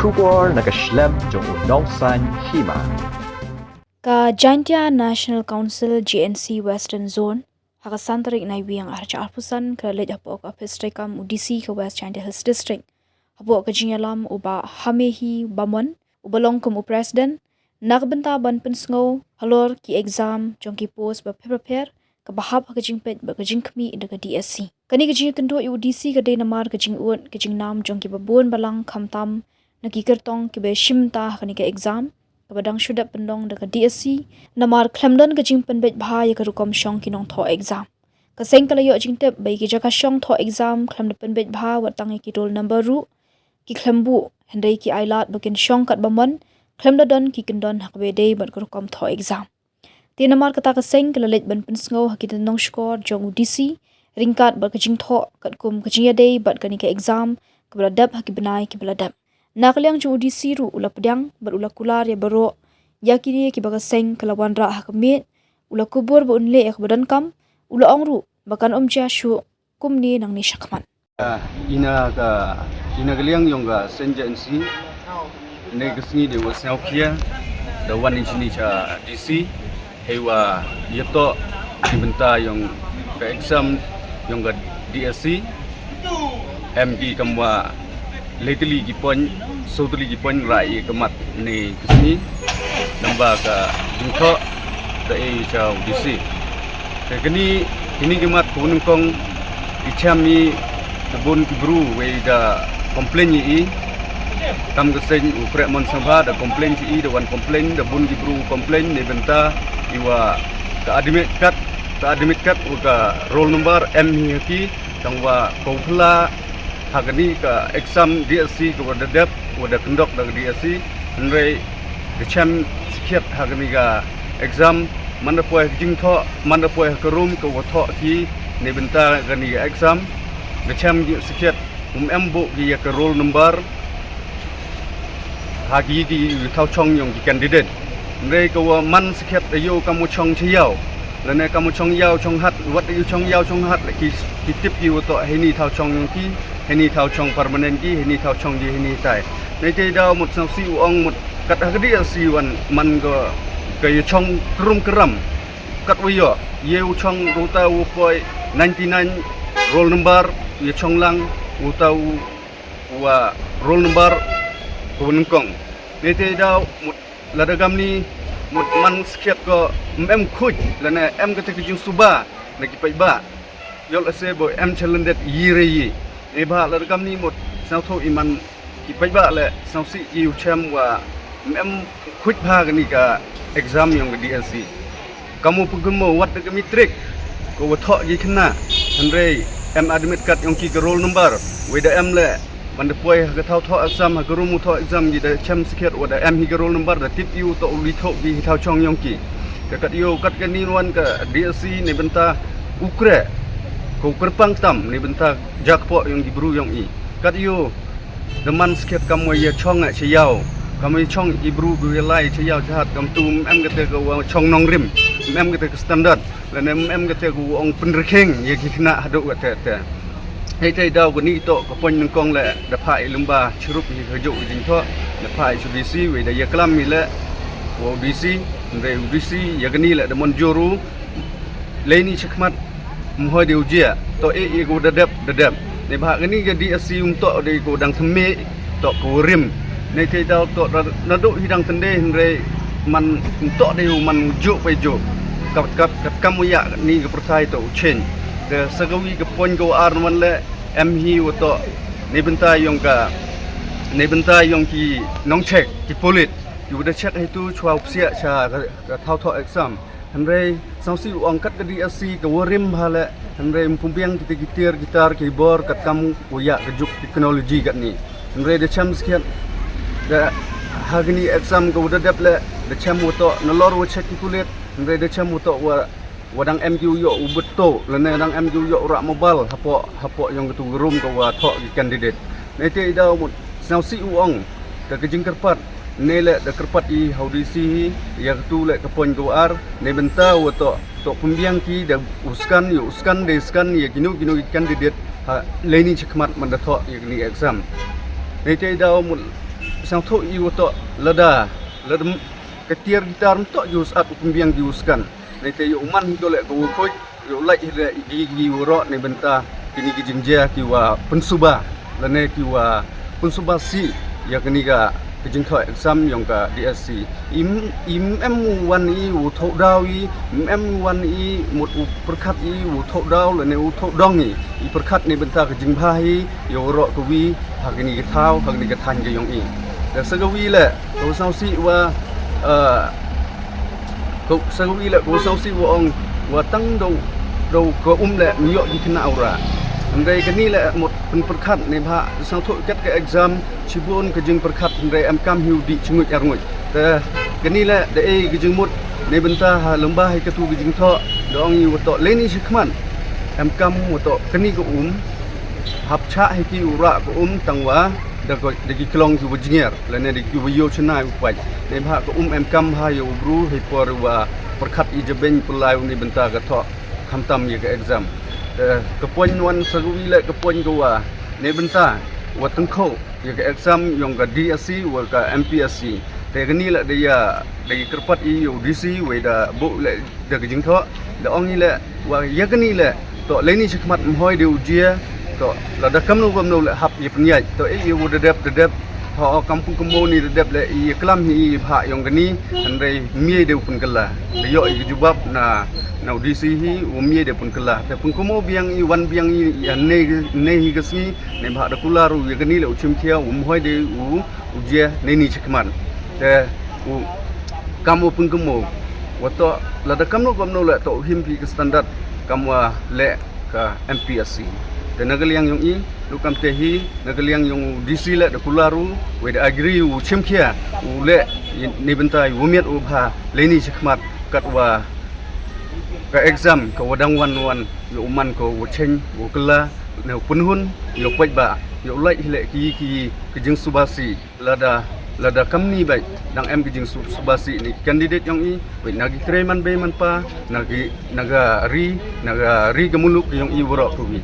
Shubor na Khlem jong Nongthoh Hima. Ka Jantia National Council GNC Western Zone haka santarik na wiang archa arpusan ka lej apok apestrekam UDC ka West Jantia Hills District. Apok ka jinyalam uba hamehi bamon ubalong kum president nagbenta ban Pynsngew halor ki exam jong ki post ba prepare ka bahab ka jingpet ba ka jingkmi ida ka DSC. Kani ka jing kento UDC ka de namar ka jing uot ka jing nam jong ki babon balang kamtam nakikertong ki be shimta kani ka exam kabadang syudat pendong dekat DSC namar Khlem don ke jing Pynbeit bahaya ke rukom Shong ki Nongthoh exam kaseng kalayo jing tep bai ki Jaka Shong Tho exam Khlem de Pynbeit bha watang ki roll number ru ki Khlem bu hendai ki ailat bakin Shong kat bamon Khlem don ki kendon hakbe dei bat ke rukom Tho exam ti namar kata kaseng kalalet ban Pynsngew hakit nong score jong UDC ringkat bat ke jing Tho kat kum ke jing dei bat kani ke exam kabladap hakibenai ki beladap nakliang jong UDC ru ula pedang berula kular ya bero yakini ki baga seng kelawan ra hakmit ula kubur ba unle ek badan kam ula ongru bakan omja shu kumni nang ni shakman ina galiang yong ga senjensi ne gsni de wasau kia the one inchini cha DC hewa yeto dibenta yong ga exam yong ga DSC MD kamwa lately gipon sotuli gipon rai kemat ni kesini nambah ka Nongthoh da e cha UDC ke kini kemat kunung kong ichami kebun kibru we da komplain yi tam keseng upre mon sabha da komplain yi da wan komplain da bun kibru komplain ne benta iwa ka admit kat uga roll number M hi tangwa kopla hagani ka exam DSC ko dadap wada kendok dag DSC andre kecam sikiat hagani ka exam mana poe jingtho mana poe ka room ko watho ki ne benta gani exam kecam sikiat embo ki ka roll number hagi ki thau chong yong ki candidate andre ko man sikiat ayo kamu chong chiao lane kamu chong yao chong hat wat ayo chong yao chong hat ki tip ki wato heni thau chong yong ki heni thau chong permanent ki heni thau chong ji heni tai nei te dau mut sang si uong mut kat hagdi si wan man go ke chong krum kram kat wiyo ye u chong ruta u poi 99 roll number ye chong lang uta u wa roll number kunung kong nei te dau mut ladagam ni mut man skiat ko em khuj lana em kate kijing suba lagi pai ba yol ase bo em challendet yire yi e ba la kam ni mot sao tho iman ki pai ba le sao si yu chem wa em khuj bha ni ka exam yong DSC kamu pugumo wat de mitrik ko wa tho gi khna andre em admit kat yong ki roll number we da em le man de poi ga thau tho exam ha rum tho exam gi da chem siket wa da em hi roll number da tip yu to uli tho gi thau chong yong ki ka kat yu kat ka ni wan ka DSC ne benta ukre ko kerpang tam ni benta jakpo yang dibru yang i kat yo deman siket kamu ye chong a chiyao kamu chong ibru gu lai chiyao jahat kam tum em kate ko chong nong rim em kate ko standard lan em kate ko ong penreking ye kina hadu kate te hei tai dau ko ni to ko pon kong le da phai lumba chrup hi hojo jing tho da phai UDC we da ye klam mi le UDC re UDC ye gani le da mon joru leini chakmat mohoi dia ujia to e ko dadap ne bah ni ga DSC untuk de ko dang theme to ko rim ne te dau to nadu hidang tende re man untuk de man ju pe ju kap kamuya ni ga percaya to change de sagawi ga pon go ar man le em hi to ne benta yong ki nong check ki polit yu da check itu chwa upsia cha ga thau tho exam andre sau si uang kat ke DSC ke warim bhala andre pumpiang kita gitar keyboard kat kamu uya kejuk teknologi kat ni andre de cham sekian da hagni exam ke udah daple de cham uto nolor wo check kulit andre de cham uto wadang MQ yo ubeto lene dang MQ yo rak mobile hapo yang ketu room ke wa tho candidate nete ida mut sau si uang ke kejing kerpat nele da kerpat i haudisi ya tu le kapon goar ne benta woto to pembiang ki da uskan de skan ya ginu candidate ha leni chakmat man da tho ni exam ne te da mul sang tho i to lada ketiar gitar to jus at pembiang juskan nei te yo man to le ko khoi yo lai le gi ro nei benta kini gi jinja ki wa pensuba lane ki wa pensuba si ya kini ga kijing thoi exam yong ka DSC im M1 i u tho daw i M1 i một u perkhat i u tho daw lane u tho dong i perkhat nei benta kijing bhai yo ro ko wi ha kini ga thau ha kini ga than ga yong i da sagawi le ko sau si wa ko sagawi le ko sau si wa ong wa tang đâu có le nhọ di kena aura andai kini le một perkhat nei bha sang tho ket ke exam chibun ke jing perkhat andai am kam hiu di chungut arngut ta kini le de e ke jing mut nei benta ha lomba hai ketu ke jing tho dong yu to leni sikman am kam to kini ko hap cha hai ki ura ko tangwa da ko de ki klong ki wjinger le ne de ki yo chna upai nei bha ko am kam ha yo bru hai por wa perkhat i jeben pulai ni benta ka tho khamtam ye ke exam kepoin wan sagui le kepoin ko wa ne benta wa tangkho ye ke exam yong ka DSC wa ka MPSC te gani le de ya de kerpat i yo DC we da bo le de ke jing tho de ong ni le wa ye gani le to le ni sikmat mhoi de ujia to la da kam no le hap ye pnyai to e yo de dep ho kampung kemo ni de dep le i klam hi bha yong gani andai mie de pun kala de yo i jubab na DC hi umie de pun kala te pun komo biang i wan biang i ne hi gasni ne bha da kularu ye gani le uchim thia hoi de uje ne ni chikman te kamu pun komo wato la da kamno le to him pi standard kamwa le ka MPSC te nagaliang yong i lukam te hi nagaliang yong DC le da kularu we da agri uchim thia le ne bentai umiat ubha le ni chikmat katwa ka exam ka wadang wan yo man ko cheng wo kala ne punhun yo kwaj ba yo lai le ki jing subasi lada kamni bai dang em ki jing subasi ni candidate yong i we nagi kreman be man pa naga ri gamuluk yong i woro ko wi